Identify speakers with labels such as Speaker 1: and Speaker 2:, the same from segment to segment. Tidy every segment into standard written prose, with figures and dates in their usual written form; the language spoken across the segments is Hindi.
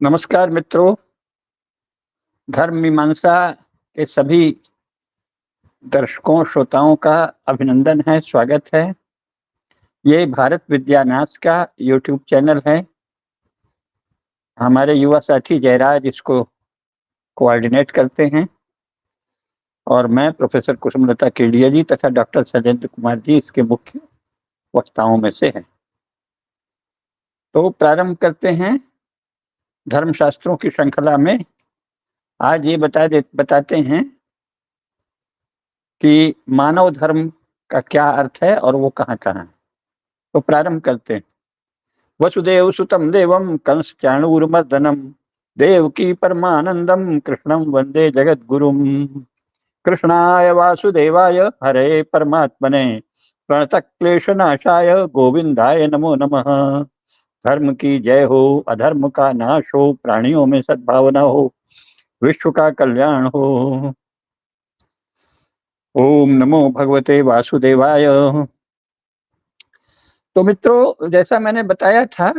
Speaker 1: नमस्कार मित्रों, धर्म मीमांसा के सभी दर्शकों श्रोताओं का अभिनंदन है, स्वागत है। ये भारत विद्यानाथ का यूट्यूब चैनल है। हमारे युवा साथी जयराज इसको कोऑर्डिनेट करते हैं और मैं प्रोफेसर कुसुमलता केडिया जी तथा डॉक्टर शैलेंद्र कुमार जी इसके मुख्य वक्ताओं में से हैं। तो प्रारंभ करते हैं धर्मशास्त्रों की श्रृंखला में। आज ये बताते हैं कि मानव धर्म का क्या अर्थ है और वो कहाँ-कहाँ है। तो प्रारंभ करते हैं। वसुदेव सुतम देवम कंस चाणूरमर्दनम देवकी परमानंदम कृष्णम वंदे जगद्गुरुम। कृष्णाय वासुदेवाय हरे परमात्मने प्रणत क्लेशनाशाय गोविंदाय नमो नमः। धर्म की जय हो, अधर्म का नाश हो, प्राणियों में सद्भावना हो, विश्व का कल्याण हो। ओम नमो भगवते वासुदेवाय। तो मित्रों, जैसा मैंने बताया था,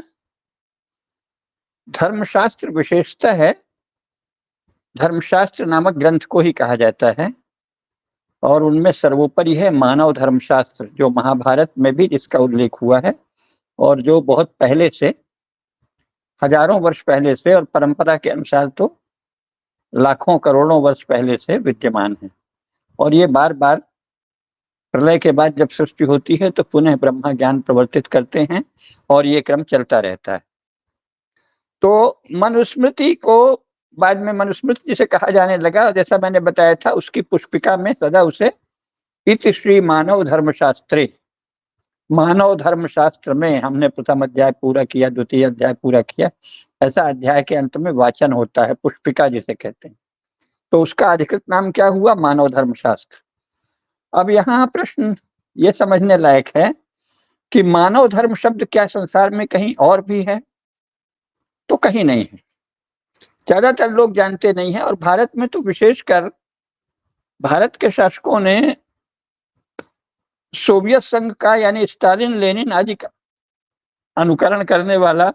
Speaker 1: धर्मशास्त्र विशेषता है, धर्मशास्त्र नामक ग्रंथ को ही कहा जाता है और उनमें सर्वोपरि है मानव धर्मशास्त्र, जो महाभारत में भी जिसका उल्लेख हुआ है और जो बहुत पहले से, हजारों वर्ष पहले से और परंपरा के अनुसार तो लाखों करोड़ों वर्ष पहले से विद्यमान है। और ये बार बार प्रलय के बाद जब सृष्टि होती है तो पुनः ब्रह्मा ज्ञान प्रवर्तित करते हैं और ये क्रम चलता रहता है। तो मनुस्मृति को बाद में मनुस्मृति जिसे कहा जाने लगा, जैसा मैंने बताया था, उसकी पुष्पिका में सदा उसे इति श्री मानव धर्मशास्त्रे, मानव धर्मशास्त्र में हमने प्रथम अध्याय पूरा किया, द्वितीय अध्याय पूरा किया, ऐसा अध्याय के अंत में वाचन होता है, पुष्पिका जिसे कहते हैं। तो उसका अधिकृत नाम क्या हुआ? मानव धर्मशास्त्र। अब यहाँ प्रश्न ये समझने लायक है कि मानव धर्म शब्द क्या संसार में कहीं और भी है? तो कहीं नहीं है, ज्यादातर लोग जानते नहीं है। और भारत में तो विशेषकर भारत के शासकों ने सोवियत संघ का यानी स्टालिन लेनिन आदि का अनुकरण करने वाला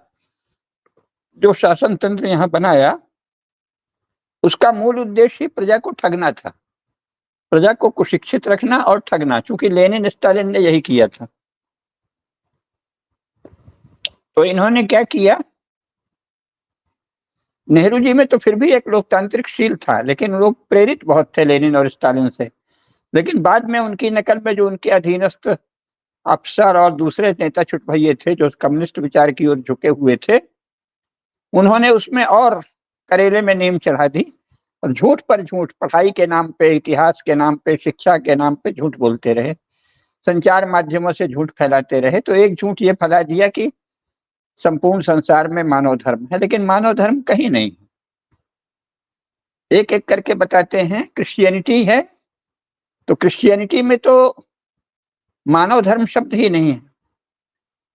Speaker 1: जो शासन तंत्र यहाँ बनाया, उसका मूल उद्देश्य ही प्रजा को ठगना था, प्रजा को कुशिक्षित रखना और ठगना, चूंकि लेनिन स्टालिन ने यही किया था। तो इन्होंने क्या किया? नेहरू जी में तो फिर भी एक लोकतांत्रिक शील था, लेकिन लोग प्रेरित बहुत थे लेनिन और स्टालिन से। लेकिन बाद में उनकी नकल में जो उनके अधीनस्थ अफसर और दूसरे नेता छुटभइये थे जो कम्युनिस्ट विचार की ओर झुके हुए थे, उन्होंने उसमें और करेले में नीम चढ़ा दी और झूठ पर झूठ, पढ़ाई के नाम पे, इतिहास के नाम पे, शिक्षा के नाम पे झूठ बोलते रहे, संचार माध्यमों से झूठ फैलाते रहे। तो एक झूठ ये फैला दिया कि संपूर्ण संसार में मानव धर्म है, लेकिन मानव धर्म कहीं नहीं। एक एक करके बताते हैं। क्रिश्चियनिटी है, तो क्रिश्चियनिटी में तो मानव धर्म शब्द ही नहीं है।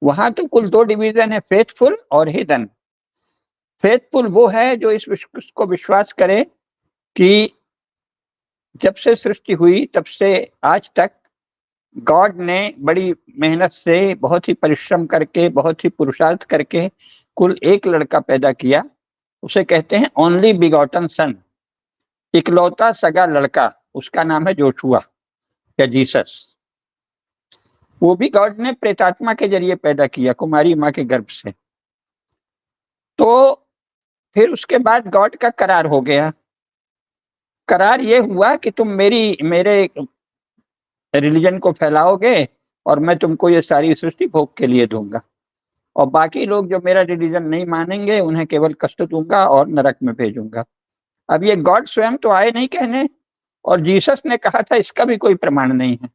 Speaker 1: वहां तो कुल दो डिवीजन है, फेथफुल और हिडन। फेथफुल वो है जो इसको विश्वास करे कि जब से सृष्टि हुई तब से आज तक गॉड ने बड़ी मेहनत से, बहुत ही परिश्रम करके, बहुत ही पुरुषार्थ करके कुल एक लड़का पैदा किया। उसे कहते हैं ओनली बिगॉटन सन, इकलौता सगा लड़का। उसका नाम है जोशुआ या जीसस। वो भी गॉड ने प्रेतात्मा के जरिए पैदा किया, कुमारी माँ के गर्भ से। तो फिर उसके बाद गॉड का करार हो गया। करार ये हुआ कि तुम मेरे रिलीजन को फैलाओगे और मैं तुमको ये सारी सृष्टि भोग के लिए दूंगा, और बाकी लोग जो मेरा रिलीजन नहीं मानेंगे उन्हें केवल कष्ट दूंगा और नरक में भेजूंगा। अब ये गॉड स्वयं तो आए नहीं कहने, और जीसस ने कहा था, इसका भी कोई प्रमाण नहीं है।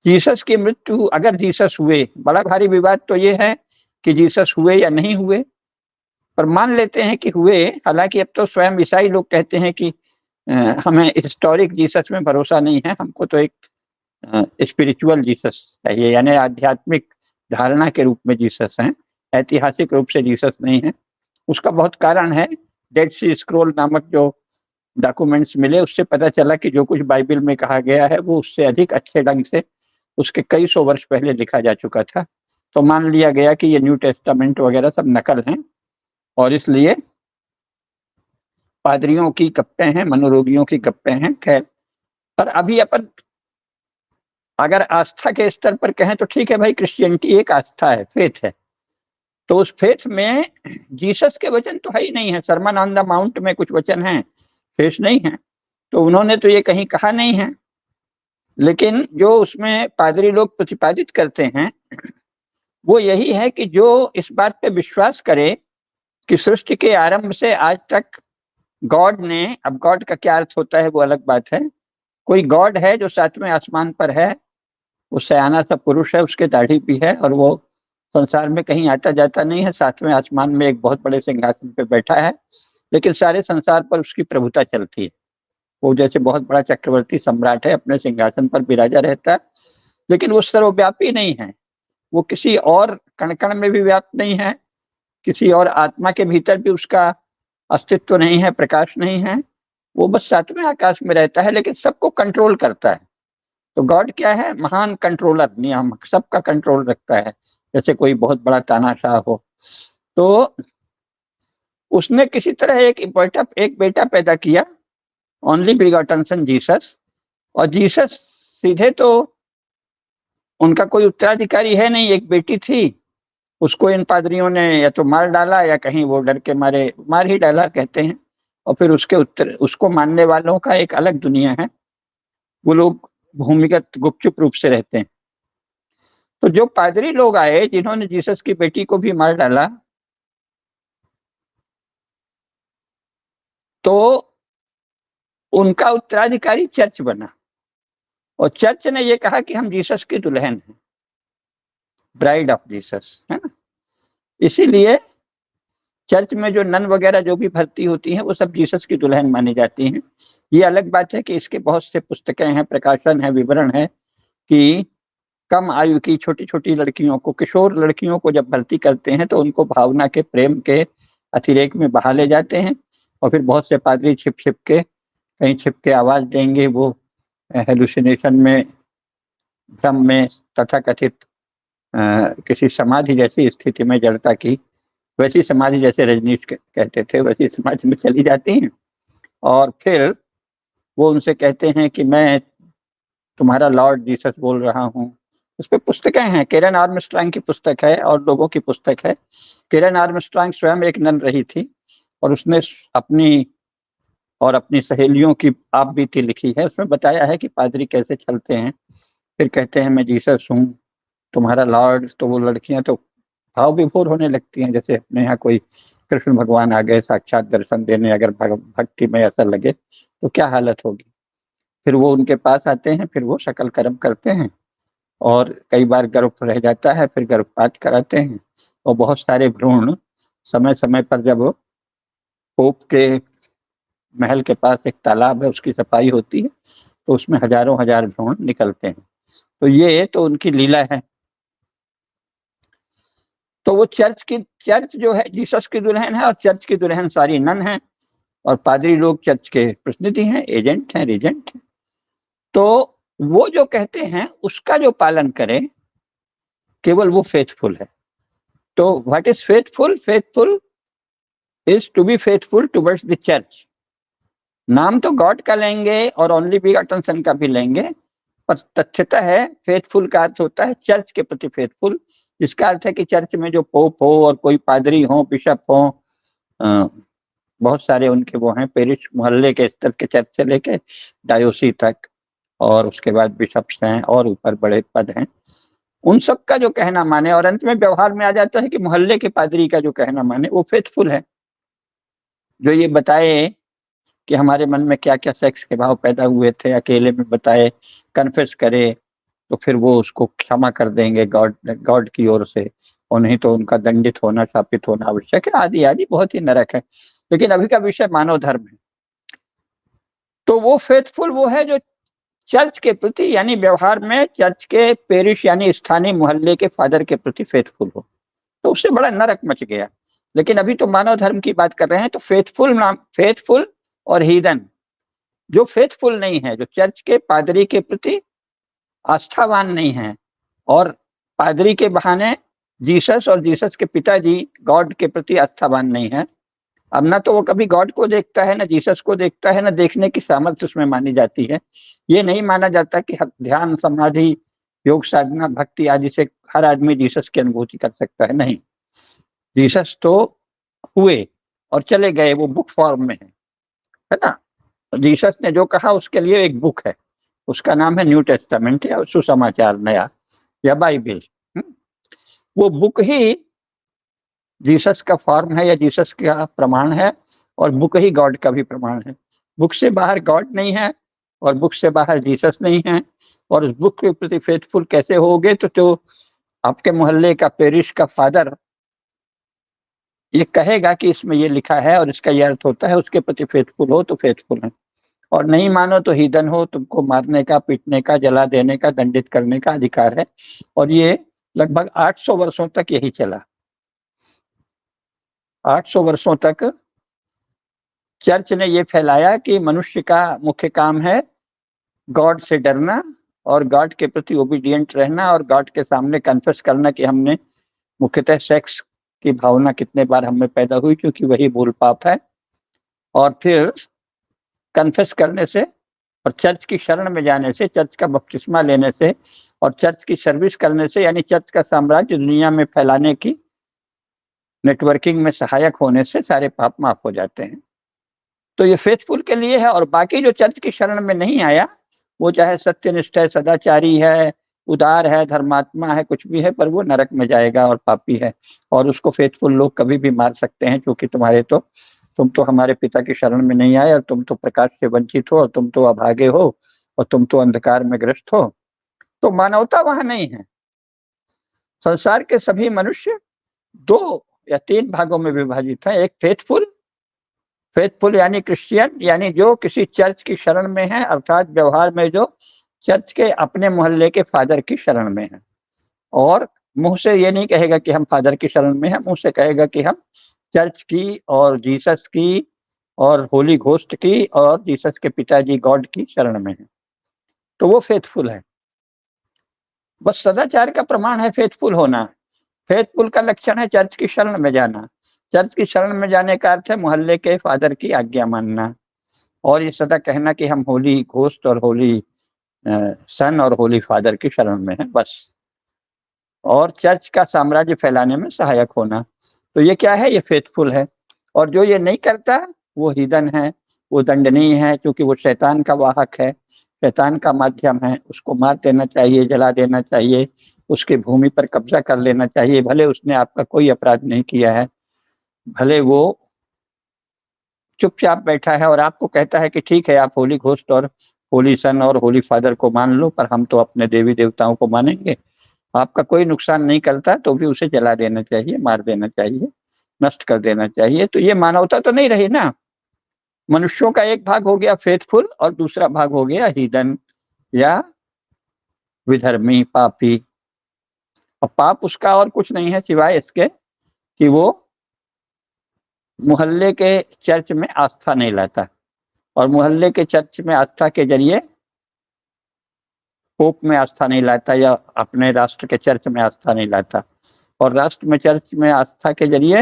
Speaker 1: जीसस की मृत्यु, अगर जीसस हुए, बड़ा भारी विवाद तो ये है कि जीसस हुए या नहीं हुए, पर मान लेते हैं कि हुए। हालांकि अब तो स्वयं ईसाई लोग कहते हैं कि हमें हिस्टोरिक जीसस में भरोसा नहीं है, हमको तो एक स्पिरिचुअल जीसस चाहिए, यानी आध्यात्मिक धारणा के रूप में जीसस हैं, ऐतिहासिक रूप से जीसस नहीं है। उसका बहुत कारण है। डेड सी स्क्रॉल नामक जो डॉक्यूमेंट्स मिले, उससे पता चला कि जो कुछ बाइबल में कहा गया है वो उससे अधिक अच्छे ढंग से उसके कई सौ वर्ष पहले लिखा जा चुका था। तो मान लिया गया कि ये न्यू टेस्टामेंट वगैरह सब नकल हैं। और इसलिए पादरियों की गप्पे हैं, मनोरोगियों की गप्पे हैं। खैर, पर अभी अपन अगर आस्था के स्तर पर कहें तो ठीक है भाई, क्रिश्चियनिटी एक आस्था है, फेथ है। तो उस फेथ में जीसस के वचन तो है ही नहीं है। सरमन ऑन द माउंट में कुछ वचन हैं, शेष नहीं है, तो उन्होंने तो ये कहीं कहा नहीं है। लेकिन जो उसमें पादरी लोग प्रतिपादित करते हैं वो यही है कि जो इस बात पे विश्वास करे कि सृष्टि के आरंभ से आज तक गॉड ने, अब गॉड का क्या अर्थ होता है वो अलग बात है, कोई गॉड है जो सातवें आसमान पर है, वो सयाना सा पुरुष है, उसके दाढ़ी भी है और वो संसार में कहीं आता जाता नहीं है, सातवें आसमान में एक बहुत बड़े सिंहासन पे बैठा है, लेकिन सारे संसार पर उसकी प्रभुता चलती है। वो जैसे बहुत बड़ा चक्रवर्ती सम्राट है, अपने सिंहासन पर विराजा रहता है, लेकिन वो सर्वव्यापी नहीं है। वो किसी और कण कण में भी व्याप्त नहीं है, किसी और आत्मा के भीतर भी उसका अस्तित्व नहीं है, प्रकाश नहीं है। वो बस सातवें आकाश में रहता है, लेकिन सबको कंट्रोल करता है। तो गॉड क्या है? महान कंट्रोलर, नियामक, सबका कंट्रोल रखता है, जैसे कोई बहुत बड़ा तानाशाह हो। तो उसने किसी तरह एक बेटा पैदा किया, ओनली बिगॉटन सन जीसस। और जीसस सीधे तो उनका कोई उत्तराधिकारी है नहीं, एक बेटी थी, उसको इन पादरियों ने या तो मार डाला या कहीं वो डर के मारे मार ही डाला कहते हैं। और फिर उसको मानने वालों का एक अलग दुनिया है, वो लोग भूमिगत गुपचुप रूप से रहते हैं। तो जो पादरी लोग आए जिन्होंने जीसस की बेटी को भी मार डाला, तो उनका उत्तराधिकारी चर्च बना, और चर्च ने ये कहा कि हम जीसस की दुल्हन हैं, ब्राइड ऑफ जीसस, है ना। इसीलिए चर्च में जो नन वगैरह जो भी भर्ती होती हैं वो सब जीसस की दुल्हन मानी जाती हैं। ये अलग बात है कि इसके बहुत से पुस्तकें हैं, प्रकाशन है, विवरण है कि कम आयु की छोटी छोटी लड़कियों को, किशोर लड़कियों को जब भर्ती करते हैं तो उनको भावना के, प्रेम के अतिरेक में बहा ले जाते हैं, और फिर बहुत से पादरी छिप छिप के, कहीं छिप के आवाज देंगे, वो हेलुसिनेशन में, भ्रम में, तथाकथित किसी समाधि जैसी स्थिति में, जड़ता की वैसी समाधि, जैसे रजनीश कहते थे, वैसी समाधि में चली जाती हैं। और फिर वो उनसे कहते हैं कि मैं तुम्हारा लॉर्ड जीसस बोल रहा हूँ। उस पर पुस्तकें हैं, केरन आर्मस्ट्रांग की पुस्तक है और लोगों की पुस्तक है। केरन आर्मस्ट्रांग स्वयं एक नन रही थी और उसने अपनी और अपनी सहेलियों की आप बीती लिखी है, उसमें बताया है कि पादरी कैसे चलते हैं, फिर कहते हैं मैं जीसस हूँ, तुम्हारा लॉर्ड। तो वो लड़कियां तो भाव विभोर होने लगती हैं, जैसे अपने यहाँ कोई कृष्ण भगवान आ गए साक्षात दर्शन देने, अगर भक्ति में ऐसा लगे तो क्या हालत होगी। फिर वो उनके पास आते हैं, फिर वो शकल कर्म करते हैं, और कई बार गर्भ रह जाता है, फिर गर्भपात कराते हैं। और बहुत सारे भ्रूण समय समय पर, जब पोप के महल के पास एक तालाब है, उसकी सफाई होती है, तो उसमें हजारों हजार भ्रूण निकलते हैं। तो ये तो उनकी लीला है। तो वो चर्च जो है जीसस की दुल्हन है, और चर्च की दुल्हन सारी नन है, और पादरी लोग चर्च के प्रतिनिधि हैं, एजेंट हैं, रीजेंट हैं। तो वो जो कहते हैं उसका जो पालन करे, केवल वो फेथफुल है। तो what is faithful? Faithful is to be faithful towards the church. नाम तो गॉड का लेंगे और ओनली बिगॉटन सन का भी लेंगे, पर तथ्यता है फेथफुल का अर्थ होता है चर्च के प्रति फेथफुल। जिसका अर्थ है कि चर्च में जो पोप हो और कोई पादरी हो, बिशप हो, बहुत सारे उनके वो हैं, पेरिश मोहल्ले के स्तर के चर्च से लेके डायोसी तक, और उसके बाद बिशप्स हैं और ऊपर बड़े पद हैं, उन सब का जो कहना माने, और अंत में व्यवहार में आ जाता है कि मोहल्ले के पादरी का जो कहना माने वो फेथफुल है। जो ये बताए कि हमारे मन में क्या क्या सेक्स के भाव पैदा हुए थे, अकेले में बताए, कन्फेस करे, तो फिर वो उसको क्षमा कर देंगे गॉड गॉड की ओर से, और नहीं तो उनका दंडित होना, शापित होना आवश्यक है, आदि आदि, बहुत ही नरक है। लेकिन अभी का विषय मानव धर्म है। तो वो फेथफुल वो है जो चर्च के प्रति, यानी व्यवहार में चर्च के पेरिश यानी स्थानीय मोहल्ले के फादर के प्रति फेथफुल हो। तो उससे बड़ा नरक मच गया। लेकिन अभी तो मानव धर्म की बात कर रहे हैं, तो फेथफुल नाम, फेथफुल और हीदन। जो फेथफुल नहीं है, जो चर्च के पादरी के प्रति आस्थावान नहीं है, और पादरी के बहाने जीसस और जीसस के पिताजी गॉड के प्रति आस्थावान नहीं है। अब ना तो वो कभी गॉड को देखता है, ना जीसस को देखता है, ना देखने की सामर्थ्य उसमें मानी जाती है। ये नहीं माना जाता कि ध्यान, समाधि, योग साधना, भक्ति आदि से हर आदमी जीसस की अनुभूति कर सकता है, नहीं। जीसस तो हुए और चले गए, वो बुक फॉर्म में है ना। जीसस ने जो कहा उसके लिए एक बुक है, उसका नाम है न्यू टेस्टामेंट या सुसमाचार नया या बाइबल। वो बुक ही जीसस का फॉर्म है या जीसस का प्रमाण है, और बुक ही गॉड का भी प्रमाण है। बुक से बाहर गॉड नहीं है और बुक से बाहर जीसस नहीं है। और उस बुक के प्रति फेथफुल कैसे होगे, तो जो आपके मोहल्ले का पेरिश का फादर ये कहेगा कि इसमें ये लिखा है और इसका ये अर्थ होता है, उसके प्रति फेथफुल हो तो फेथफुल है, और नहीं मानो तो हीदन हो, तुमको मारने का, पीटने का, जला देने का, दंडित करने का अधिकार है। और ये लगभग 800 वर्षों तक यही चला। 800 वर्षों तक चर्च ने ये फैलाया कि मनुष्य का मुख्य काम है गॉड से डरना और गॉड के प्रति ओबीडिएंट रहना और गॉड के सामने कन्फेस करना कि हमने मुख्यतः सेक्स की भावना कितने बार हमें पैदा हुई, क्योंकि वही मूल पाप है। और फिर कन्फेस करने से और चर्च की शरण में जाने से, चर्च का बपतिस्मा लेने से और चर्च की सर्विस करने से, यानी चर्च का साम्राज्य दुनिया में फैलाने की नेटवर्किंग में सहायक होने से सारे पाप माफ हो जाते हैं। तो ये फेथफुल के लिए है। और बाकी जो चर्च की शरण में नहीं आया, वो चाहे सत्यनिष्ठ है, सदाचारी है, उदार है, धर्मात्मा है, कुछ भी है, पर वो नरक में जाएगा और पापी है। और उसको फेथफुल लोग कभी भी मार सकते हैं, क्योंकि तुम तो हमारे पिता की शरण में नहीं आए और तुम तो प्रकाश से वंचित हो और तुम तो अभागे हो और तुम तो अंधकार में ग्रस्त हो। तो मानवता वहां नहीं है। संसार के सभी मनुष्य 2 या 3 भागों में विभाजित है। एक फेथफुल यानी क्रिश्चियन, यानी जो किसी चर्च की शरण में है, अर्थात व्यवहार में जो चर्च के अपने मोहल्ले के फादर की शरण में है, और मुंह से ये नहीं कहेगा कि हम फादर की शरण में है, मुंह से कहेगा कि हम चर्च की और जीसस की और होली घोस्ट की और जीसस के पिताजी गॉड की शरण में है। तो वो फेथफुल है। बस सदाचार का प्रमाण है फेथफुल होना। फेथफुल का लक्षण है चर्च की शरण में जाना। चर्च की शरण में जाने का अर्थ है मोहल्ले के फादर की आज्ञा मानना, और ये सदा कहना कि हम होली घोस्ट और होली सन और होली फादर की शरण में है, बस। और चर्च का साम्राज्य फैलाने में सहायक होना। तो ये क्या है? ये फेथफुल है। और जो ये नहीं करता वो हीदन है, वो दंडनीय है, क्योंकि वो शैतान का वाहक है, शैतान का माध्यम है। उसको मार देना चाहिए, जला देना चाहिए, उसकी भूमि पर कब्जा कर लेना चाहिए। भले उसने आपका कोई अपराध नहीं किया है, भले वो चुपचाप बैठा है और आपको कहता है कि ठीक है, आप होली घोस्ट और होली सन और होली फादर को मान लो, पर हम तो अपने देवी देवताओं को मानेंगे। आपका कोई नुकसान नहीं करता तो भी उसे जला देना चाहिए, मार देना चाहिए, नष्ट कर देना चाहिए। तो ये मानवता तो नहीं रही ना। मनुष्यों का एक भाग हो गया फेथफुल और दूसरा भाग हो गया हीदन या विधर्मी, पापी। और पाप उसका और कुछ नहीं है सिवाय इसके कि वो मोहल्ले के चर्च में आस्था नहीं लाता, और मोहल्ले के चर्च में आस्था के जरिए पोप में आस्था नहीं लाता या अपने राष्ट्र के चर्च में आस्था नहीं लाता, और राष्ट्र में चर्च में आस्था के जरिए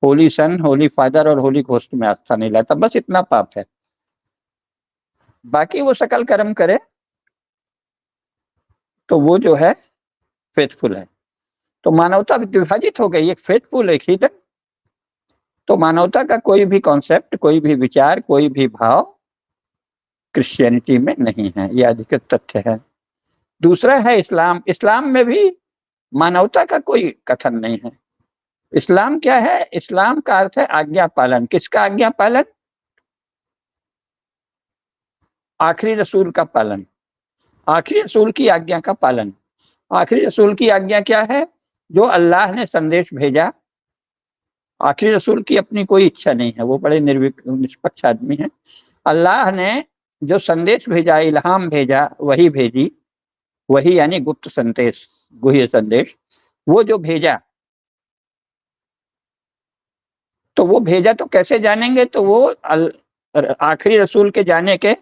Speaker 1: होली सन, होली फादर और होली घोस्ट में आस्था नहीं लाता। बस इतना पाप है। बाकी वो सकल कर्म करे तो वो जो है फेथफुल है। तो मानवता विभाजित हो गई, एक फेथफुल, एक हीदन। तो मानवता का कोई भी कॉन्सेप्ट, कोई भी विचार, कोई भी भाव क्रिश्चियनिटी में नहीं है। यह अधिकृत तथ्य है। दूसरा है इस्लाम। इस्लाम में भी मानवता का कोई कथन नहीं है। इस्लाम क्या है? इस्लाम का अर्थ है आज्ञा पालन। किसका आज्ञा पालन? आखिरी रसूल का पालन, आखिरी रसूल की आज्ञा का पालन। आखिरी रसूल की आज्ञा क्या है? जो अल्लाह ने संदेश भेजा। आखिरी रसूल की अपनी कोई इच्छा नहीं है, वो बड़े निष्पक्ष आदमी हैं। अल्लाह ने जो संदेश भेजा, इल्हाम भेजा, वही भेजी, वही यानी गुप्त संदेश, गुह्य संदेश, वो जो भेजा, तो वो भेजा तो कैसे जानेंगे? तो वो आखिरी रसूल के जाने के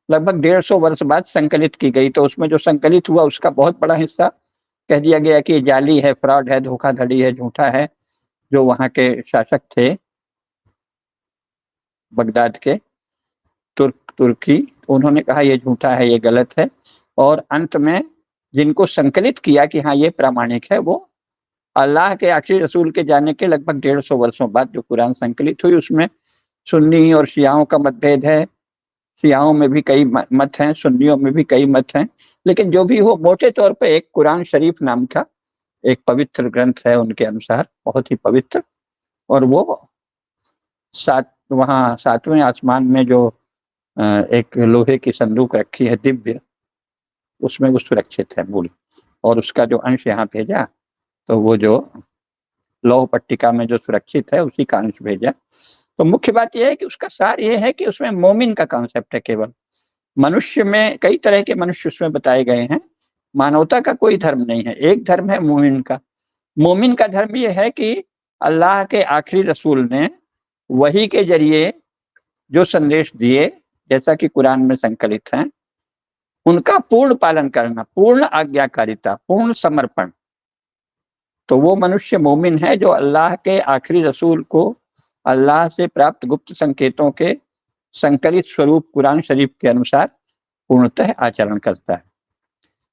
Speaker 1: लगभग 150 वर्ष बाद संकलित की गई। तो उसमें जो संकलित हुआ उसका बहुत बड़ा हिस्सा कह दिया गया कि जाली है, फ्रॉड है, धोखाधड़ी है, झूठा है। जो वहां के शासक थे बगदाद के, तुर्की, उन्होंने कहा ये झूठा है, ये गलत है। और अंत में जिनको संकलित किया कि हाँ ये प्रामाणिक है, वो अल्लाह के आखिरी रसूल के जाने के लगभग 150 वर्षों बाद जो कुरान संकलित हुई, उसमें सुन्नी और शियाओं का मतभेद है। शियाओं में भी कई मत हैं, सुन्नियों में भी कई मत हैं, लेकिन जो भी हो, मोटे तौर पे एक कुरान शरीफ नाम का एक पवित्र ग्रंथ है उनके अनुसार, बहुत ही पवित्र। और वो वहाँ 7वें आसमान में जो एक लोहे की संदूक रखी है दिव्य, उसमें वो सुरक्षित है मूल। और उसका जो अंश यहाँ भेजा, तो वो जो लौह पट्टिका में जो सुरक्षित है, उसी का अंश भेजा। तो मुख्य बात यह है कि उसका सार ये है कि उसमें मोमिन का कॉन्सेप्ट है। केवल मनुष्य में कई तरह के मनुष्य उसमें बताए गए हैं, मानवता का कोई धर्म नहीं है, एक धर्म है मोमिन का। मोमिन का धर्म यह है कि अल्लाह के आखिरी रसूल ने वही के जरिए जो संदेश दिए, जैसा कि कुरान में संकलित हैं, उनका पूर्ण पालन करना, पूर्ण आज्ञाकारिता, पूर्ण समर्पण। तो वो मनुष्य मोमिन है जो अल्लाह के आखिरी रसूल को अल्लाह से प्राप्त गुप्त संकेतों के संकलित स्वरूप कुरान शरीफ के अनुसार पूर्णतः आचरण करता है।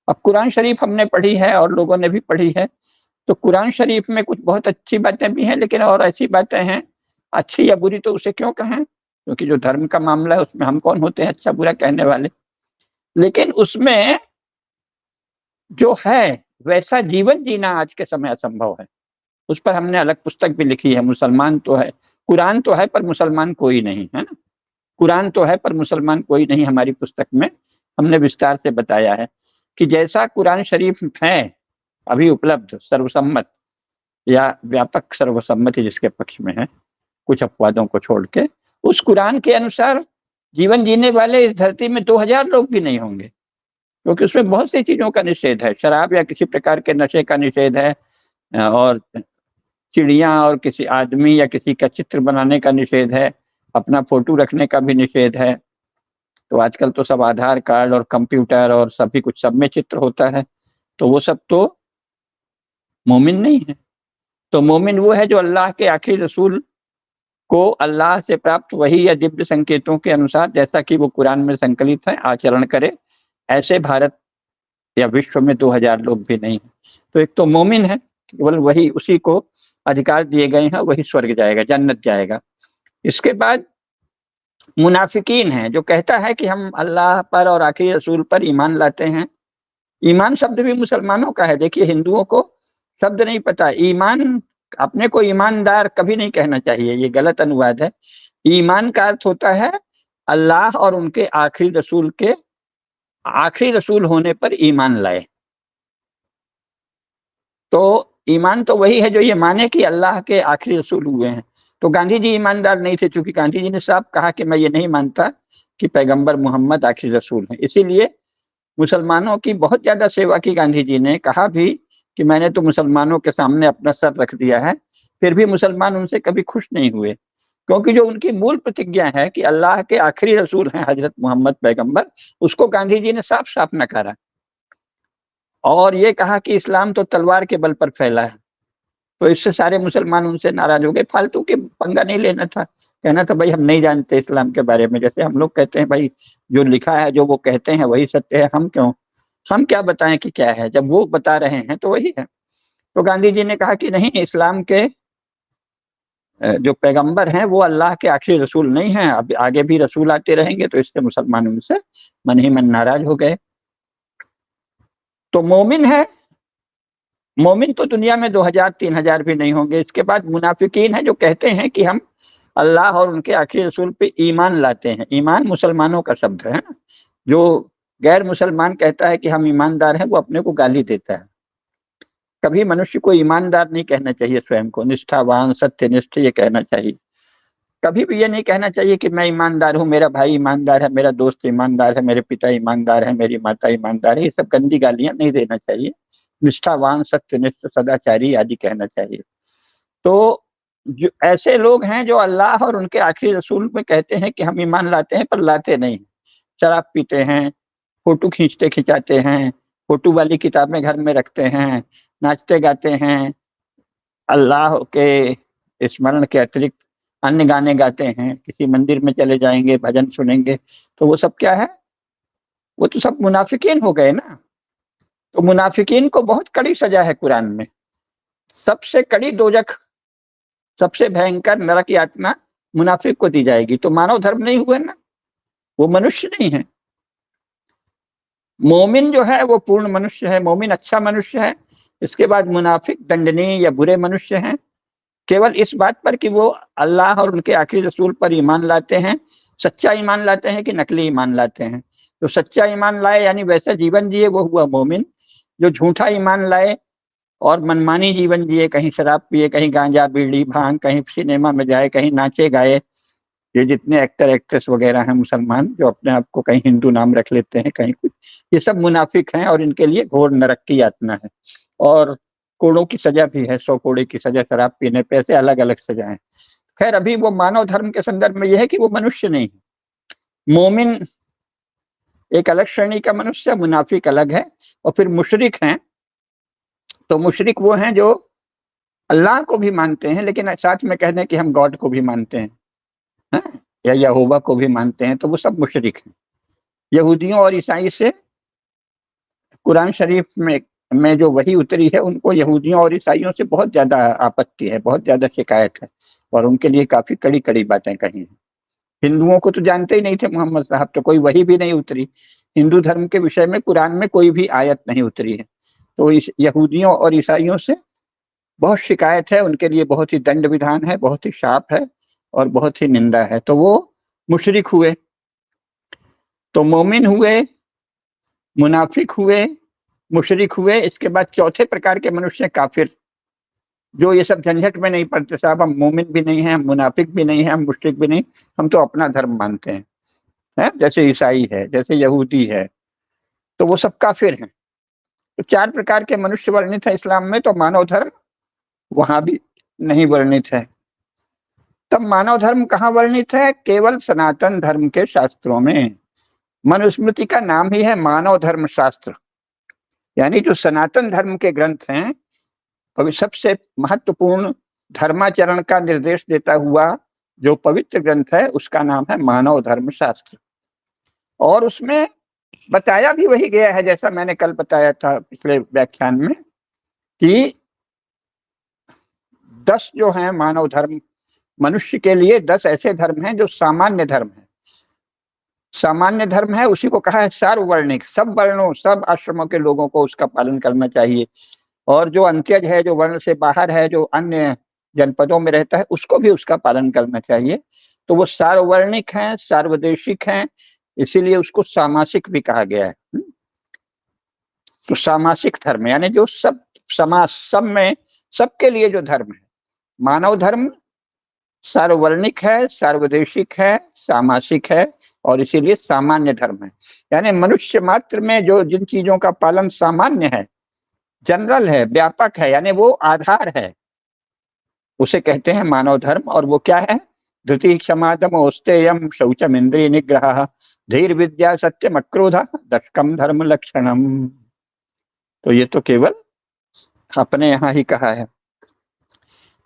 Speaker 1: अब कुरान शरीफ हमने पढ़ी है और लोगों ने भी पढ़ी है, तो कुरान शरीफ में कुछ बहुत अच्छी बातें भी हैं, लेकिन और ऐसी बातें हैं, अच्छी या बुरी तो उसे क्यों कहें, क्योंकि जो धर्म का मामला है उसमें हम कौन होते हैं अच्छा बुरा कहने वाले। लेकिन उसमें जो है वैसा जीवन जीना आज के समय असंभव है। उस पर हमने अलग पुस्तक भी लिखी है। मुसलमान तो है, कुरान तो है पर मुसलमान कोई नहीं, है ना। कुरान तो है पर मुसलमान कोई नहीं, हमारी पुस्तक में हमने विस्तार से बताया है कि जैसा कुरान शरीफ है अभी उपलब्ध, सर्वसम्मत या व्यापक सर्वसम्मति जिसके पक्ष में है, कुछ अपवादों को छोड़ के, उस कुरान के अनुसार जीवन जीने वाले इस धरती में 2000 लोग भी नहीं होंगे, क्योंकि उसमें बहुत सी चीजों का निषेध है। शराब या किसी प्रकार के नशे का निषेध है, और चिड़िया और किसी आदमी या किसी का चित्र बनाने का निषेध है, अपना फोटो रखने का भी निषेध है। तो आजकल तो सब आधार कार्ड और कंप्यूटर और सभी कुछ सब में चित्र होता है, तो वो सब तो मोमिन नहीं है। तो मोमिन वो है जो अल्लाह के आखिरी रसूल को अल्लाह से प्राप्त वही या दिव्य संकेतों के अनुसार, जैसा कि वो कुरान में संकलित है, आचरण करे। ऐसे भारत या विश्व में 2000 लोग भी नहीं है। तो एक तो मोमिन है, केवल वही, उसी को अधिकार दिए गए हैं, वही स्वर्ग जाएगा, जन्नत जाएगा। इसके बाद मुनाफिकीन है, जो कहता है कि हम अल्लाह पर और आखिरी रसूल पर ईमान लाते हैं। ईमान शब्द भी मुसलमानों का है। देखिए, हिंदुओं को शब्द नहीं पता। ईमान, अपने को ईमानदार कभी नहीं कहना चाहिए, ये गलत अनुवाद है। ईमान का अर्थ होता है अल्लाह और उनके आखिरी रसूल के आखिरी रसूल होने पर ईमान लाए। तो ईमान तो वही है जो ये माने कि अल्लाह के आखिरी रसूल हुए हैं। तो गांधी जी ईमानदार नहीं थे, क्योंकि गांधी जी ने साफ कहा कि मैं ये नहीं मानता कि पैगंबर मोहम्मद आखिरी रसूल हैं। इसीलिए मुसलमानों की बहुत ज्यादा सेवा की गांधी जी ने। कहा भी कि मैंने तो मुसलमानों के सामने अपना सर रख दिया है, फिर भी मुसलमान उनसे कभी खुश नहीं हुए, क्योंकि जो उनकी मूल प्रतिज्ञा है कि अल्लाह के आखिरी रसूल हैं हजरत मोहम्मद पैगंबर, उसको गांधी जी ने साफ साफ नकारा और ये कहा कि इस्लाम तो तलवार के बल पर फैला है। तो इससे सारे मुसलमान उनसे नाराज हो गए। फालतू के पंगा नहीं लेना था, कहना था भाई हम नहीं जानते इस्लाम के बारे में। जैसे हम लोग कहते हैं भाई जो लिखा है, जो वो कहते हैं वही सत्य है, हम क्या बताएं कि क्या है, जब वो बता रहे हैं तो वही है। तो गांधी जी ने कहा कि नहीं, इस्लाम के जो पैगंबर हैं वो अल्लाह के आखिरी रसूल नहीं हैं, अब आगे भी रसूल आते रहेंगे। तो इससे मुसलमान उनसे मन ही मन नाराज हो गए। तो मोमिन है, मोमिन तो दुनिया में 2000-3000 भी नहीं होंगे। इसके बाद मुनाफिकीन है, जो कहते हैं कि हम अल्लाह और उनके आखिरी रसूल पे ईमान लाते हैं। ईमान मुसलमानों का शब्द है ना। जो गैर मुसलमान कहता है कि हम ईमानदार हैं, वो अपने को गाली देता है। कभी मनुष्य को ईमानदार नहीं कहना चाहिए, स्वयं को निष्ठावान, सत्यनिष्ठ ये कहना चाहिए। कभी भी ये नहीं कहना चाहिए कि मैं ईमानदार हूँ, मेरा भाई ईमानदार है, मेरा दोस्त ईमानदार है, मेरे पिता ईमानदार है, मेरी माता ईमानदार है। ये सब गंदी गालियां नहीं देना चाहिए। निष्ठावान, सत्यनिष्ठ, सदाचारी आदि कहना चाहिए। तो जो ऐसे लोग हैं जो अल्लाह और उनके आखिरी रसूल में कहते हैं कि हम ईमान लाते हैं, पर लाते नहीं। शराब पीते हैं, फोटो खींचते खिंचाते हैं, फोटो वाली किताबें घर में रखते हैं, नाचते गाते हैं, अल्लाह के स्मरण के अतिरिक्त अन्य गाने गाते हैं, किसी मंदिर में चले जाएंगे, भजन सुनेंगे, तो वो सब क्या है? वो तो सब मुनाफिकीन हो गए ना। तो मुनाफिकीन को बहुत कड़ी सजा है कुरान में, सबसे कड़ी दोजख, सबसे भयंकर नरक यातना मुनाफिक को दी जाएगी। तो मानव धर्म नहीं हुए ना, वो मनुष्य नहीं है। मोमिन जो है वो पूर्ण मनुष्य है, मोमिन अच्छा मनुष्य है। इसके बाद मुनाफिक दंडनीय या बुरे मनुष्य हैं, केवल इस बात पर कि वो अल्लाह और उनके आखिरी रसूल पर ईमान लाते हैं। सच्चा ईमान लाते हैं कि नकली ईमान लाते हैं? तो सच्चा ईमान लाए यानी वैसा जीवन जिए, वो हुआ मोमिन। जो झूठा ईमान लाए और मनमानी जीवन जिए, कहीं शराब पिए, कहीं गांजा बीड़ी भांग, कहीं सिनेमा में जाए, कहीं नाचे गाए, ये जितने एक्टर एक्ट्रेस वगैरह हैं मुसलमान जो अपने आप को कहीं हिंदू नाम रख लेते हैं, कहीं कुछ, ये सब मुनाफिक हैं और इनके लिए घोर नरक की यातना है। और कोड़ों की सजा भी है, 100 कोड़े की सजा शराब पीने पे, ऐसे अलग अलग सजाएं। खैर अभी वो मानव धर्म के संदर्भ में यह है कि वो मनुष्य नहीं है। मोमिन एक अलग श्रेणी का मनुष्य, मुनाफिक अलग है। और फिर मुशरिक हैं। तो मुशरिक वो हैं जो अल्लाह को भी मानते हैं लेकिन साथ में कह दें कि हम गॉड को भी मानते हैं, है? या यहोवा को भी मानते हैं, तो वो सब मुशरिक हैं। यहूदियों और ईसाई से कुरान शरीफ में जो वही उतरी है, उनको यहूदियों और ईसाइयों से बहुत ज्यादा आपत्ति है, बहुत ज्यादा शिकायत है, और उनके लिए काफी कड़ी कड़ी बातें कही हैं। हिंदुओं को तो जानते ही नहीं थे मोहम्मद साहब, तो कोई वही भी नहीं उतरी। हिंदू धर्म के विषय में कुरान में कोई भी आयत नहीं उतरी है। तो इस यहूदियों और ईसाइयों से बहुत शिकायत है, उनके लिए बहुत ही दंड विधान है, बहुत ही शाप है और बहुत ही निंदा है। तो वो मुशरिक हुए। तो मोमिन हुए, मुनाफिक हुए, मुशरिक हुए। इसके बाद चौथे प्रकार के मनुष्य काफिर, जो ये सब झंझट में नहीं पड़ते। साहब हम मोमिन भी नहीं है, हम मुनाफिक भी नहीं है, हम मुशरिक भी नहीं, हम तो अपना धर्म मानते हैं, है? जैसे ईसाई है, जैसे यहूदी है, तो वो सब काफिर हैं। तो 4 प्रकार के मनुष्य वर्णित है इस्लाम में, तो मानव धर्म वहां भी नहीं वर्णित है। तब मानव धर्म कहाँ वर्णित है? केवल सनातन धर्म के शास्त्रों में। मनुस्मृति का नाम ही है मानव धर्म शास्त्र, यानी जो सनातन धर्म के ग्रंथ हैं, सबसे महत्वपूर्ण धर्माचरण का निर्देश देता हुआ जो पवित्र ग्रंथ है, उसका नाम है मानव धर्म शास्त्र। और उसमें बताया भी वही गया है, जैसा मैंने कल बताया था पिछले व्याख्यान में, कि 10 जो हैं मानव धर्म, मनुष्य के लिए 10 ऐसे धर्म हैं जो सामान्य धर्म है। सामान्य धर्म है, उसी को कहा है सार्ववर्णिक, सब वर्णों सब आश्रमों के लोगों को उसका पालन करना चाहिए। और जो अंत्यज है, जो वर्ण से बाहर है, जो अन्य जनपदों में रहता है, उसको भी उसका पालन करना चाहिए। तो वो सार्ववर्णिक है, सार्वदेशिक है, इसीलिए उसको सामासिक भी कहा गया है। तो सामासिक धर्म यानी जो सब समाज, सब में, सबके लिए जो धर्म है। मानव धर्म सार्ववर्णिक है, सार्वदेशिक है, सामासिक है, और इसीलिए सामान्य धर्म है। यानी मनुष्य मात्र में जो जिन चीजों का पालन सामान्य है, जनरल है, व्यापक है, यानी वो आधार है, उसे कहते हैं मानव धर्म। और वो क्या है? धृति क्षमा दम औस्तेयम शौचम इंद्रिय निग्रह धीर विद्या सत्यम अक्रोध दशकम धर्म लक्षणम। तो ये तो केवल अपने यहाँ ही कहा है।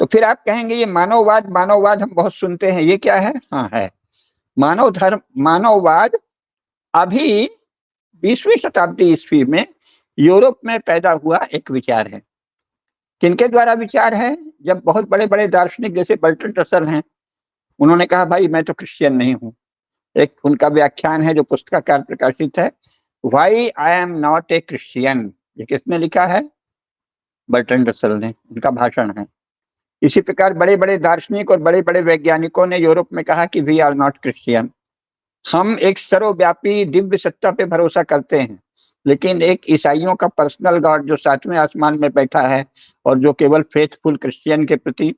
Speaker 1: तो फिर आप कहेंगे ये मानववाद, मानववाद हम बहुत सुनते हैं, ये क्या है? हाँ है मानव धर्म। मानववाद अभी 20वीं शताब्दी ईस्वी में यूरोप में पैदा हुआ एक विचार है। किनके द्वारा विचार है? जब बहुत बड़े बड़े दार्शनिक जैसे बर्ट्रैंड रसल हैं, उन्होंने कहा भाई मैं तो क्रिश्चियन नहीं हूं। एक उनका व्याख्यान है जो पुस्तकाकार प्रकाशित है, why I am not a Christian. ये किसने लिखा है? बर्ट्रैंड रसल ने, उनका भाषण है। इसी प्रकार बड़े बड़े दार्शनिक और बड़े बड़े वैज्ञानिकों ने यूरोप में कहा कि वी आर नॉट क्रिश्चियन। हम एक सर्वव्यापी दिव्य सत्ता पे भरोसा करते हैं, लेकिन एक ईसाइयों का पर्सनल गॉड जो 7वें आसमान में बैठा है और जो केवल फेथफुल क्रिश्चियन के प्रति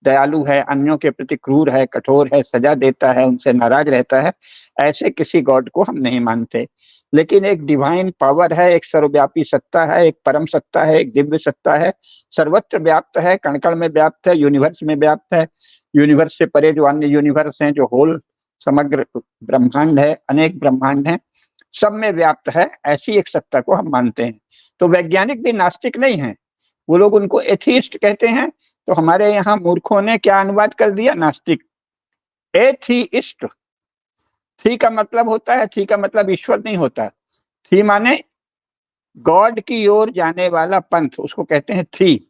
Speaker 1: दयालु है, अन्यों के प्रति क्रूर है, कठोर है, सजा देता है, उनसे नाराज रहता है, ऐसे किसी गॉड को हम नहीं मानते। लेकिन एक डिवाइन पावर है, एक सर्वव्यापी सत्ता है, एक परम सत्ता है, एक दिव्य सत्ता है, सर्वत्र व्याप्त है, कण कण में व्याप्त है, यूनिवर्स में व्याप्त है, यूनिवर्स से परे जो अन्य यूनिवर्स हैं, जो होल समग्र ब्रह्मांड है, अनेक ब्रह्मांड हैं, सब में व्याप्त है, ऐसी एक सत्ता को हम मानते हैं। तो वैज्ञानिक भी नास्तिक नहीं है, वो लोग उनको एथिस्ट कहते हैं। तो हमारे यहाँ मूर्खों ने क्या अनुवाद कर दिया, नास्तिक। एथीइस्ट, थी का मतलब होता है, थी का मतलब ईश्वर नहीं होता, थी माने गॉड की ओर जाने वाला पंथ, उसको कहते हैं थी।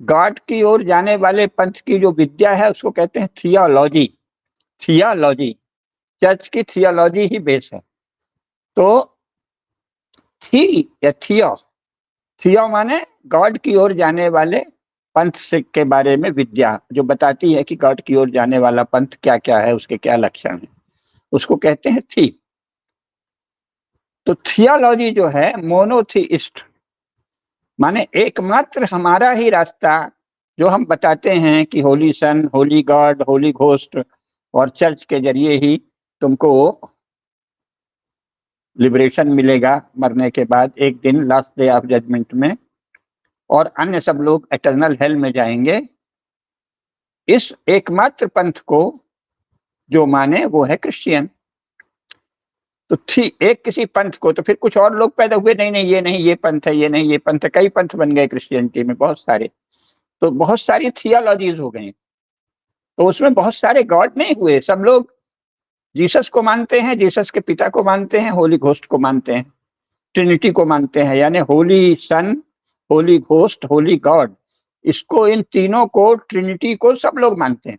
Speaker 1: गॉड की ओर जाने वाले पंथ की जो विद्या है उसको कहते हैं थियोलॉजी। थियोलॉजी, चर्च की थियोलॉजी ही बेस है। तो थी या थियो, थियो माने गॉड की ओर जाने वाले पंथ से के बारे में विद्या, जो बताती है कि गॉड की ओर जाने वाला पंथ क्या क्या है, उसके क्या लक्षण है, उसको कहते हैं थी। तो थियोलॉजी जो है मोनोथीइस्ट, माने एकमात्र हमारा ही रास्ता, जो हम बताते हैं कि होली सन, होली गॉड, होली घोस्ट और चर्च के जरिए ही तुमको लिबरेशन मिलेगा मरने के बाद, एक दिन लास्ट डे ऑफ जजमेंट में, और अन्य सब लोग एटर्नल हेल में जाएंगे। इस एकमात्र पंथ को जो माने वो है क्रिश्चियन। तो थी एक किसी पंथ को, तो फिर कुछ और लोग पैदा हुए, नहीं नहीं ये नहीं ये पंथ है, ये नहीं ये पंथ है, कई पंथ बन गए क्रिश्चियनिटी में बहुत सारे। तो बहुत सारी थियोलॉजीज हो गई, तो उसमें बहुत सारे गॉड नहीं हुए, सब लोग जीसस को मानते हैं, जीसस के पिता को मानते हैं, होली घोस्ट को मानते हैं, ट्रिनिटी को मानते हैं, यानी होली सन, होली घोस्ट, होली गॉड, इसको, इन तीनों को, ट्रिनिटी को सब लोग मानते हैं।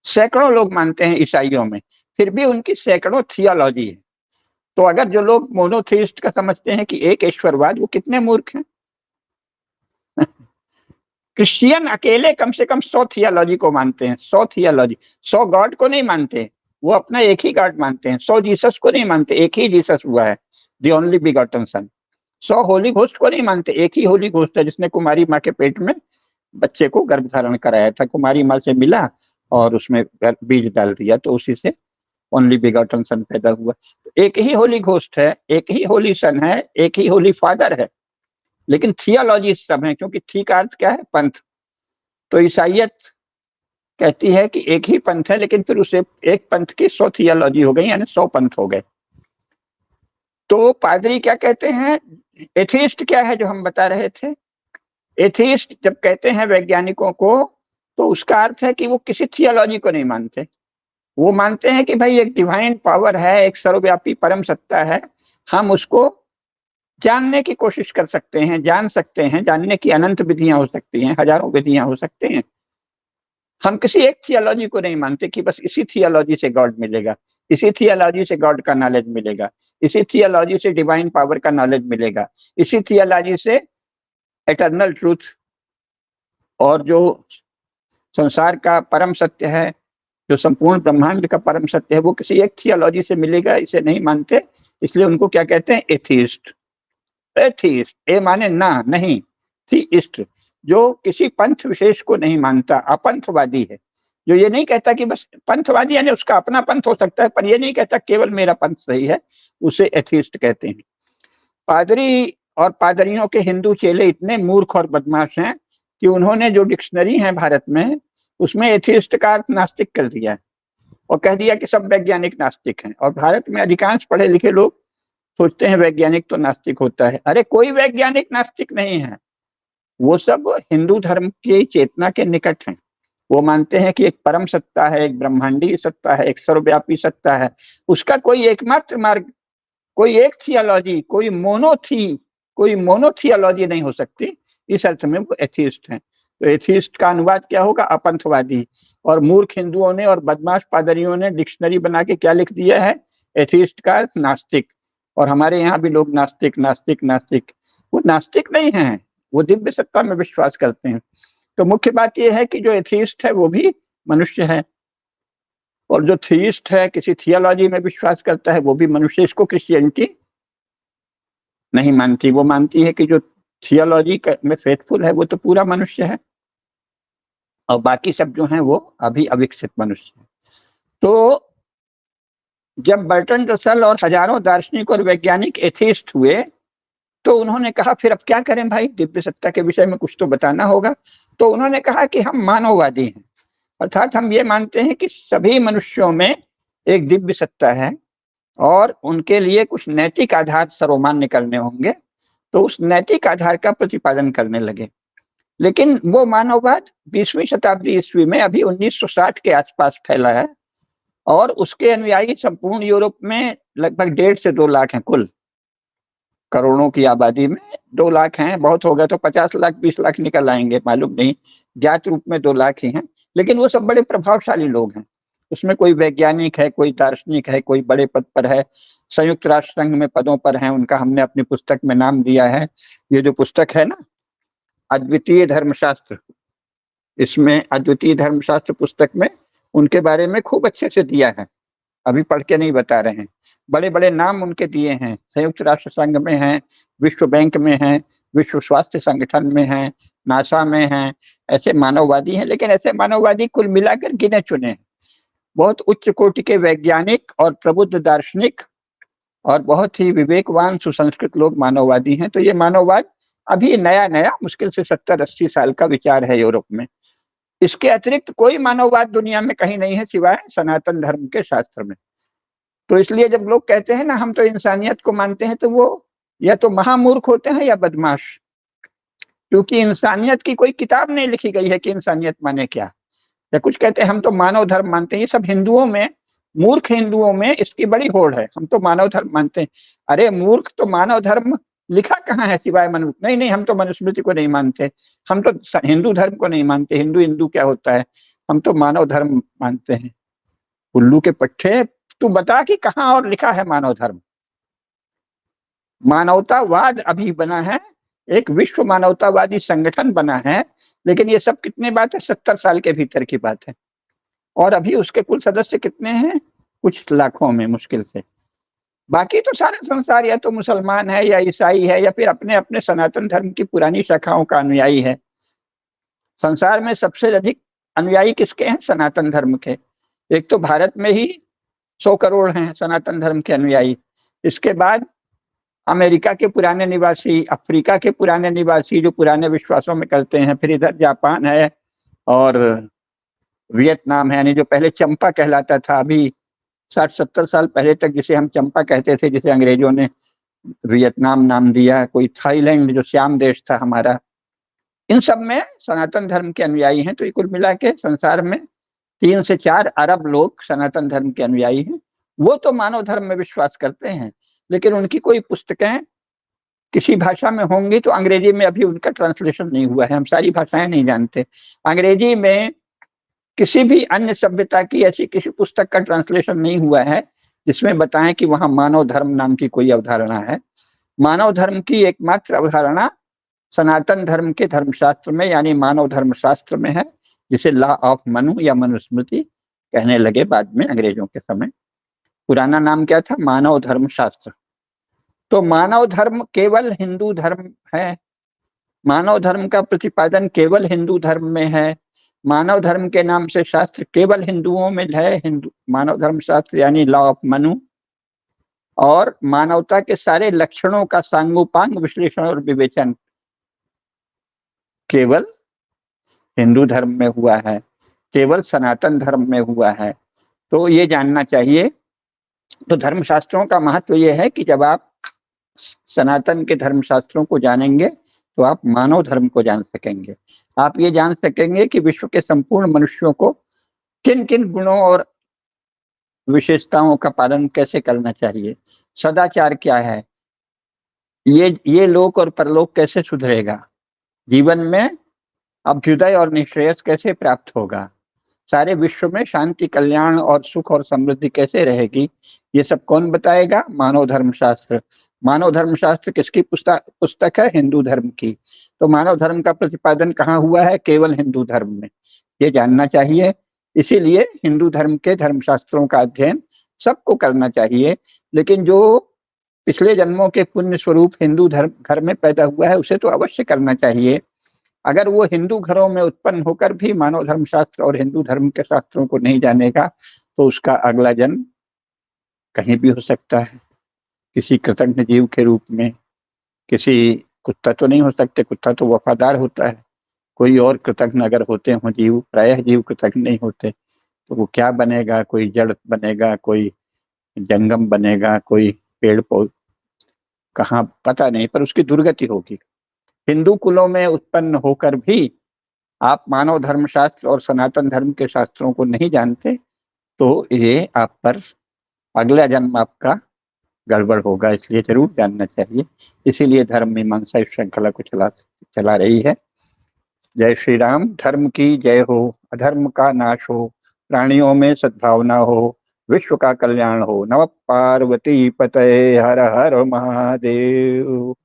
Speaker 1: सैकड़ों लोग मानते हैं ईसाइयों में, फिर भी उनकी सैकड़ों थियोलॉजी है। तो अगर जो लोग मोनोथीस्ट का समझते हैं कि एक ईश्वरवाद, वो कितने मूर्ख हैं। क्रिश्चियन अकेले कम से कम 100 थियोलॉजी को मानते हैं, 100 थियोलॉजी। 100 गॉड को नहीं मानते, वो अपना एक ही गॉड मानते हैं। 100 जीसस को नहीं मानते, एक ही जीसस हुआ है, the only begotten son. 100 holy ghost को नहीं मानते, एक ही होली घोस्ट है जिसने कुमारी माँ के पेट में बच्चे को गर्भ धारण कराया था, कुमारी माँ से मिला और उसमें बीज डाल दिया, तो उसी से ओनली बिगॉटन सन पैदा हुआ। तो एक ही होली घोस्ट है, एक ही होली सन है, एक ही होली फादर है, लेकिन थियोलॉजी सब है, क्योंकि थी का अर्थ क्या है, पंथ। तो ईसाइयत कहती है कि एक ही पंथ है, लेकिन फिर उसे एक पंथ की 100 थियोलॉजी हो गई, यानी 100 पंथ हो गए। तो पादरी क्या कहते हैं, एथीस्ट क्या है जो हम बता रहे थे। एथीस्ट जब कहते हैं वैज्ञानिकों को, तो उसका अर्थ है कि वो किसी थियोलॉजी को नहीं मानते, वो मानते हैं कि भाई एक डिवाइन पावर है, एक सर्वव्यापी परम सत्ता है, हम उसको जानने की कोशिश कर सकते हैं, जान सकते हैं, जानने की अनंत विधियां हो सकती हैं, हजारों विधियां हो सकती हैं। हम किसी एक थियोलॉजी को नहीं मानते कि बस इसी थियोलॉजी से गॉड मिलेगा, इसी थियोलॉजी से गॉड का नॉलेज मिलेगा, इसी थियोलॉजी से डिवाइन पावर का नॉलेज मिलेगा, इसी थियोलॉजी से एटर्नल ट्रूथ और जो संसार का परम सत्य है, जो संपूर्ण ब्रह्मांड का परम सत्य है, वो किसी एक थियोलॉजी से मिलेगा, इसे नहीं मानते। इसलिए उनको क्या कहते हैं, एथीस्ट। एथीस्ट, ए माने ना, नहीं, थीइस्ट, जो किसी पंथ विशेष को नहीं मानता, अपंथवादी है, जो ये नहीं कहता कि बस पंथवादी यानी उसका अपना पंथ हो सकता है, पर ये नहीं कहता केवल मेरा पंथ सही है, उसे एथीस्ट कहते हैं। पादरी और पादरियों के हिंदू चेले इतने मूर्ख और बदमाश हैं कि उन्होंने जो डिक्शनरी है भारत में, उसमें एथीस्ट का अर्थ नास्तिक कर दिया है और कह दिया कि सब वैज्ञानिक नास्तिक हैं। और भारत में अधिकांश पढ़े लिखे लोग सोचते हैं वैज्ञानिक तो नास्तिक होता है। अरे कोई वैज्ञानिक नास्तिक नहीं है, वो सब हिंदू धर्म की चेतना के निकट हैं। वो मानते हैं कि एक परम सत्ता है, एक ब्रह्मांडीय सत्ता है, एक सर्वव्यापी सत्ता है, उसका कोई एकमात्र मार्ग, कोई एक थियोलॉजी, कोई मोनोथियोलॉजी नहीं हो सकती। इस अर्थ में वो एथीस्ट हैं। तो एथीस्ट का अनुवाद क्या होगा, अपंथवादी। और मूर्ख हिंदुओं ने और बदमाश पादरियों ने डिक्शनरी बना के क्या लिख दिया है, एथीस्ट का अर्थ नास्तिक। और हमारे यहाँ भी लोग नास्तिक नास्तिक नास्तिक, वो नास्तिक नहीं है, वो दिव्य सत्ता में विश्वास करते हैं। तो मुख्य बात यह है कि जो एथीस्ट है वो भी मनुष्य है, और जो थीइस्ट है, किसी थियोलॉजी में विश्वास करता है, वो भी मनुष्य। इसको क्रिश्चियनिटी नहीं मानती, वो मानती है कि जो थियोलॉजी में फेथफुल है वो तो पूरा मनुष्य है, और बाकी सब जो हैं वो अभी अविकसित मनुष्य है। तो जब बर्टन रसल और हजारों दार्शनिक और वैज्ञानिक एथीस्ट हुए, तो उन्होंने कहा फिर अब क्या करें भाई, दिव्य सत्ता के विषय में कुछ तो बताना होगा। तो उन्होंने कहा कि हम मानववादी हैं, अर्थात हम ये मानते हैं कि सभी मनुष्यों में एक दिव्य सत्ता है, और उनके लिए कुछ नैतिक आधार सर्वमान्य करने होंगे, तो उस नैतिक आधार का प्रतिपादन करने लगे। लेकिन वो मानववाद 20वीं शताब्दी ईस्वी में अभी 1960 के आसपास फैला है, और उसके अनुयायी संपूर्ण यूरोप में लगभग 1.5 से 2 लाख हैं। कुल करोड़ों की आबादी में 2 लाख हैं, बहुत हो गया तो 50 लाख 20 लाख निकल आएंगे, मालूम नहीं, ज्ञात रूप में 2 लाख ही हैं। लेकिन वो सब बड़े प्रभावशाली लोग हैं। उसमें कोई वैज्ञानिक है, कोई दार्शनिक है, कोई बड़े पद पर है, संयुक्त राष्ट्र संघ में पदों पर हैं, उनका हमने अपनी पुस्तक में नाम दिया है। ये जो पुस्तक है ना, अद्वितीय धर्मशास्त्र, इसमें अद्वितीय धर्मशास्त्र पुस्तक में उनके बारे में खूब अच्छे से दिया है, अभी पढ़ के नहीं बता रहे हैं। बड़े बड़े नाम उनके दिए हैं, संयुक्त राष्ट्र संघ में हैं, विश्व बैंक में हैं, विश्व स्वास्थ्य संगठन में हैं, नासा में हैं। ऐसे मानववादी हैं, लेकिन ऐसे मानववादी कुल मिलाकर गिने चुने हैं। बहुत उच्च कोटि के वैज्ञानिक और प्रबुद्ध दार्शनिक और बहुत ही विवेकवान सुसंस्कृत लोग मानववादी हैं। तो ये मानववाद अभी नया नया मुश्किल से 70-80 साल का विचार है यूरोप में। इसके अतिरिक्त कोई मानववाद दुनिया में कहीं नहीं है सिवाय सनातन धर्म के शास्त्र में। तो इसलिए जब लोग कहते हैं ना हम तो इंसानियत को मानते हैं, तो वो या तो महामूर्ख होते हैं या बदमाश, क्योंकि इंसानियत की कोई किताब नहीं लिखी गई है कि इंसानियत माने क्या। या कुछ कहते हैं हम तो मानव धर्म मानते हैं। ये सब हिंदुओं में, मूर्ख हिंदुओं में इसकी बड़ी होड़ है, हम तो मानव धर्म मानते हैं। अरे मूर्ख, तो मानव धर्म लिखा कहाँ है सिवाय मनुष्य? नहीं नहीं, हम तो मनुस्मृति को नहीं मानते, हम तो हिंदू धर्म को नहीं मानते। हिंदू हिंदू क्या होता है, हम तो मानव धर्म मानते हैं। उल्लू के पट्टे, तू बता कि कहाँ और लिखा है मानव धर्म। मानवतावाद अभी बना है, एक विश्व मानवतावादी संगठन बना है, लेकिन ये सब कितनी बात है, 70 साल के भीतर की बात है। और अभी उसके कुल सदस्य कितने हैं? कुछ लाखों में मुश्किल से। बाकी तो सारा संसार या तो मुसलमान है या ईसाई है या फिर अपने अपने सनातन धर्म की पुरानी शाखाओं का अनुयायी है। संसार में सबसे अधिक अनुयायी किसके हैं? सनातन धर्म के। एक तो भारत में ही 100 करोड़ हैं सनातन धर्म के अनुयायी। इसके बाद अमेरिका के पुराने निवासी, अफ्रीका के पुराने निवासी जो पुराने विश्वासों में करते हैं, फिर इधर जापान है और वियतनाम है, यानी जो पहले चंपा कहलाता था, अभी 60-70 साल पहले तक जिसे हम चंपा कहते थे, जिसे अंग्रेजों ने वियतनाम नाम दिया, कोई थाईलैंड जो श्याम देश था हमारा, इन सब में सनातन धर्म के अनुयायी हैं। तो कुल मिला के संसार में 3 से 4 अरब लोग सनातन धर्म के अनुयायी हैं। वो तो मानव धर्म में विश्वास करते हैं, लेकिन उनकी कोई पुस्तकें किसी भाषा में होंगी तो अंग्रेजी में अभी उनका ट्रांसलेशन नहीं हुआ है, हम सारी भाषाएं नहीं जानते। अंग्रेजी में किसी भी अन्य सभ्यता की ऐसी किसी पुस्तक का ट्रांसलेशन नहीं हुआ है जिसमें बताएं कि वहां मानव धर्म नाम की कोई अवधारणा है। मानव धर्म की एकमात्र अवधारणा सनातन धर्म के धर्मशास्त्र में, यानी मानव धर्मशास्त्र में है, जिसे लॉ ऑफ मनु या मनुस्मृति कहने लगे बाद में अंग्रेजों के समय। पुराना नाम क्या था? मानव धर्म शास्त्र। तो मानव धर्म केवल हिंदू धर्म है, मानव धर्म का प्रतिपादन केवल हिंदू धर्म में है, मानव धर्म के नाम से शास्त्र केवल हिंदुओं में है, हिंदू मानव धर्म शास्त्र यानी लॉ ऑफ मनु, और मानवता के सारे लक्षणों का सांगोपांग विश्लेषण और विवेचन केवल हिंदू धर्म में हुआ है, केवल सनातन धर्म में हुआ है। तो ये जानना चाहिए। तो धर्मशास्त्रों का महत्व ये है कि जब आप सनातन के धर्मशास्त्रों को जानेंगे तो आप मानव धर्म को जान सकेंगे। आप ये जान सकेंगे कि विश्व के संपूर्ण मनुष्यों को किन किन गुणों और विशेषताओं का पालन कैसे करना चाहिए, सदाचार क्या है, ये लोक और परलोक कैसे सुधरेगा, जीवन में अभ्युदय और निश्रेयस कैसे प्राप्त होगा, सारे विश्व में शांति, कल्याण और सुख और समृद्धि कैसे रहेगी, ये सब कौन बताएगा? मानव धर्मशास्त्र। मानव धर्मशास्त्र किसकी पुस्तक है? हिंदू धर्म की। तो मानव धर्म का प्रतिपादन कहाँ हुआ है? केवल हिंदू धर्म में। ये जानना चाहिए। इसीलिए हिंदू धर्म के धर्मशास्त्रों का अध्ययन सबको करना चाहिए। लेकिन जो पिछले जन्मों के पुण्य स्वरूप हिंदू धर्म घर में पैदा हुआ है उसे तो अवश्य करना चाहिए। अगर वो हिंदू घरों में उत्पन्न होकर भी मानव धर्म शास्त्र और हिंदू धर्म के शास्त्रों को नहीं जानेगा तो उसका अगला जन्म कहीं भी हो सकता है, किसी कृतज्ञ जीव के रूप में। किसी कुत्ता तो नहीं हो सकते, कुत्ता तो वफादार होता है। कोई और कृतज्ञ अगर होते हों जीव, प्रायः जीव कृतज्ञ नहीं होते, तो वो क्या बनेगा? कोई जड़ बनेगा, कोई जंगम बनेगा, कोई पेड़ पौध कहाँ पता नहीं, पर उसकी दुर्गति होगी। हिंदू कुलों में उत्पन्न होकर भी आप मानव धर्म शास्त्र और सनातन धर्म के शास्त्रों को नहीं जानते, तो ये आप पर अगला जन्म आपका गड़बड़ होगा, इसलिए जरूर जानना चाहिए। इसीलिए धर्म मीमांसा इस श्रृंखला को चला रही है। जय श्री राम। धर्म की जय हो, अधर्म का नाश हो, प्राणियों में सद्भावना हो, विश्व का कल्याण हो। नमः पार्वती पतये, हर हर महादेव।